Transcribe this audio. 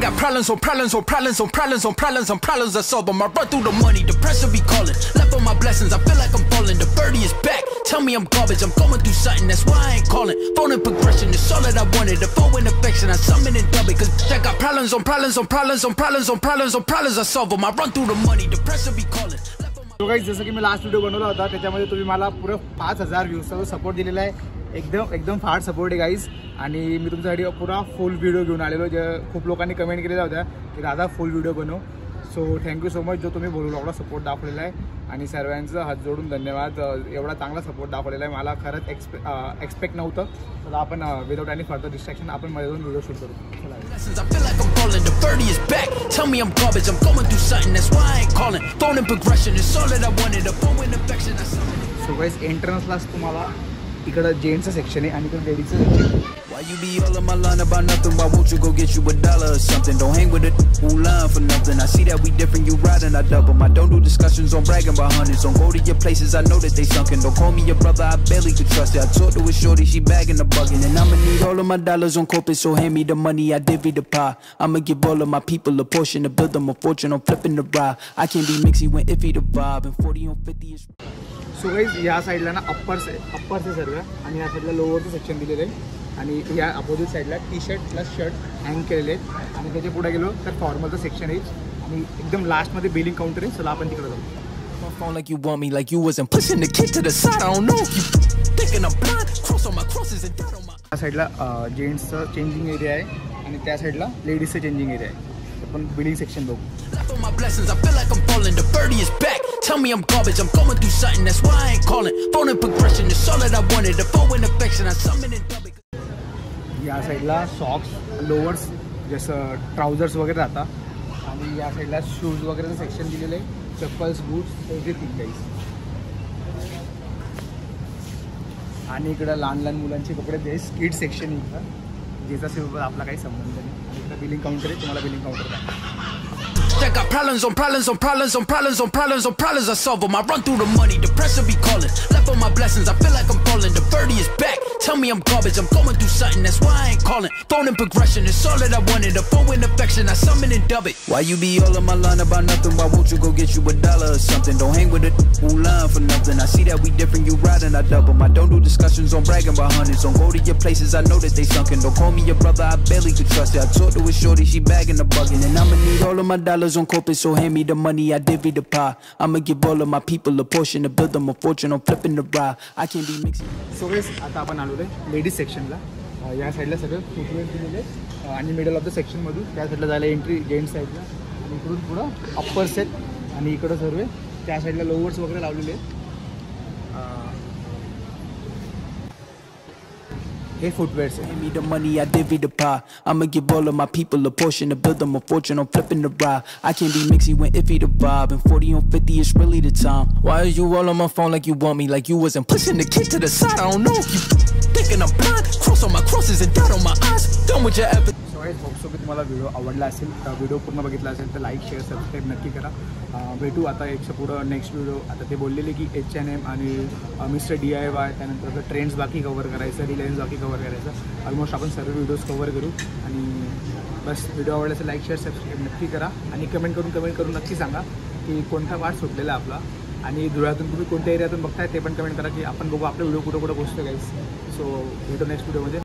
got problems on problems on problems on problems on problems on problems I solve them. I run through the money, the pressure be calling. Left on my blessings, I feel like I'm falling. The birdie is back, tell me I'm garbage. I'm going through something, that's why I ain't calling. Phone and progression, it's all that I wanted. The phone in affection, I summon and dub it. Cause I got problems on problems on problems on problems on problems on problems I solve them. I run through the money, the pressure be calling. तो guys जसं की मी last video बनवला होता त्याच्यामध्ये तुम्ही मला पुरं 5000 व्ह्यूजचा support दिलेला आहे. एकदम फास्ट सपोर्ट आहे गाइस. आणि मी तुमच्यासाठी पुरा फुल व्हिडिओ घेऊन आलेलो. जे खूप लोकांनी कमेंट केलेल्या होत्या की दादा फुल व्हिडिओ बनव. सो थँक्यू सो मच जो तुम्ही एवढा सपोर्ट दाखवलेला आहे. आणि सर्वांचं हात जोडून धन्यवाद. एवढा चांगला सपोर्ट दाखवलेला आहे. मला खरंच एक्सपेक्ट नव्हतं. तर आपण विदाउट एनी फर्दर डिस्ट्रॅक्शन आपण मध्ये जाऊन व्हिडिओ शूट करू. I feel like I'm falling, the birdie is back. Tell me I'm garbage, I'm going through something, that's why I ain't calling. Phone and progression, it's all that I wanted. A phone with affection, I saw it. So guys एंट्रन्सलाच तुम्हाला इकडं जेंट्सचं section आहे आणि इकडं लेडीजचं section आहे. Why you be all in my line about nothing? Why won't you go get you $1 or something? Don't hang with it, who lying for nothing? I see that we different, you riding, I double. I don't do discussions on bragging about hundreds. Don't go to your places, I know that they sunken. Don't call me your brother, I barely could trust it. I talked to a shorty, she bagging the bugging. And I'ma need all of my dollars on corporate, so hand me the money, I divvy the pie. I'ma give all of my people a portion to build them a fortune, I'm flipping the ride. I can't be mixy when iffy the vibe, and 40 on 50 is... so guys या साईडला ना अप्परचे सर्व आणि या साईडला लोअरचं section दिलेलं आहे. आणि या अपोजिट साईडला T shirt plus shirt hang केलेले आहेत. आणि त्याच्या पुढे गेलो तर फॉर्मलचं सेक्शन आहे. आणि एकदम लास्टमध्ये बिलिंग काउंटर आहे. चला आपण तिकडे जाऊ. Phone like you want me, like you wasn't pushing the kid to the side. I don't know if you thinking I'm blind. Cross on my crosses and dot on my... या साईडला जेंट्सचं changing area आहे आणि त्या साईडला लेडीजचं changing area आहे. आपण billing section बघू. Left on my blessings, I feel like I'm falling. The birdie is back. Tell me I'm garbage, I'm going through something, that's why I ain't calling. Phone and progression, it's all that I wanted. The phone with affection, I summon and dub it. या साईडला socks lowers जसं trousers वगैरे राहतात. आणि या साईडला shoes वगैरेचं section दिलेलं आहे. Chappals boots everything guys. आणि इकडं लहान मुलांचे कपडे ते किड सेक्शन इथं ज्याचा सोबत आपला काही संबंध नाही. आणि इकडं बिलिंग काउंटर आहे. तुम्हाला बिलिंग काउंटर आहे. I got problems on problems on problems on problems on problems on problems I solve them. I run through the money, the pressure be calling. Left on my blessings, I feel like I'm falling. The birdie is back, tell me I'm garbage. I'm going through something, that's why I ain't calling. Phone and progression, it's all that I wanted. A phone with affection, I summon and dub it. Why you be all in my line about nothing? Why won't you go get you $1 or something? Don't hang with it, who lying for nothing? I see that we different, you riding, I double. I don't do discussions on bragging about hundreds. Don't go to your places, I know that they sunken. Don't call me your brother, I barely could trust it. I talked to a shorty, she bagging the bugging. And I'ma need all of my dollars on corporate, so hand me the money, I divvy the pie. I'ma give all of my people a portion to build them a fortune, I'm flipping the ride. I can't be mixing. So guys आता आपण आलो आहे ladies सेक्शनला. या साईडला सगळं footwear दिलेले आहेत. आणि middle of the सेक्शनमधून त्या साईडला जायला एंट्री जेंट्स साईडला. आणि इकडून पुढं अप्पर्स आहेत. आणि इकडं सर्व त्या साईडला लोअर्स वगैरे लावलेले आहेत. हे फुटवेअर्स आहे. Hand me the money, I divvy the pie. I'ma give all of my people a portion to build them a fortune, I'm flipping the ride. I can't be mixy when iffy the vibe, and 40 on 50 is really the time. Why are you all on my phone like you want me, like you wasn't pushing the kid to the side? I don't know if you thinking I'm blind. Cross on my crosses and dot on my eyes. Done with your effort. Hope so की तुम्हाला video आवडला असेल. Video पूर्ण बघितला असेल तर like share subscribe नक्की करा. भेटू आता एकशे पुढं नेक्स्ट व्हिडिओ. आता ते बोललेले की H&M आणि मिस्टर DIY त्यानंतर आपलं ट्रेंड्स बाकी कवर करायचं, रिलायन्स बाकी कवर करायचं. ऑलमोस्ट आपण सर्व व्हिडिओज कवर करू. आणि बस व्हिडिओ आवडला असेल लाईक शेअर सबस्क्राईब नक्की करा. आणि कमेंट करून नक्की सांगा की कोणता पार्ट सुटलेला आपला. आणि धुळ्यातून तुम्ही कोणत्या एरियातून बघताय ते पण कमेंट करा की आपण बघू आपला व्हिडिओ कुठं पोहोचतो गाईस. सो भेटू नेक्स्ट व्हिडिओमध्ये.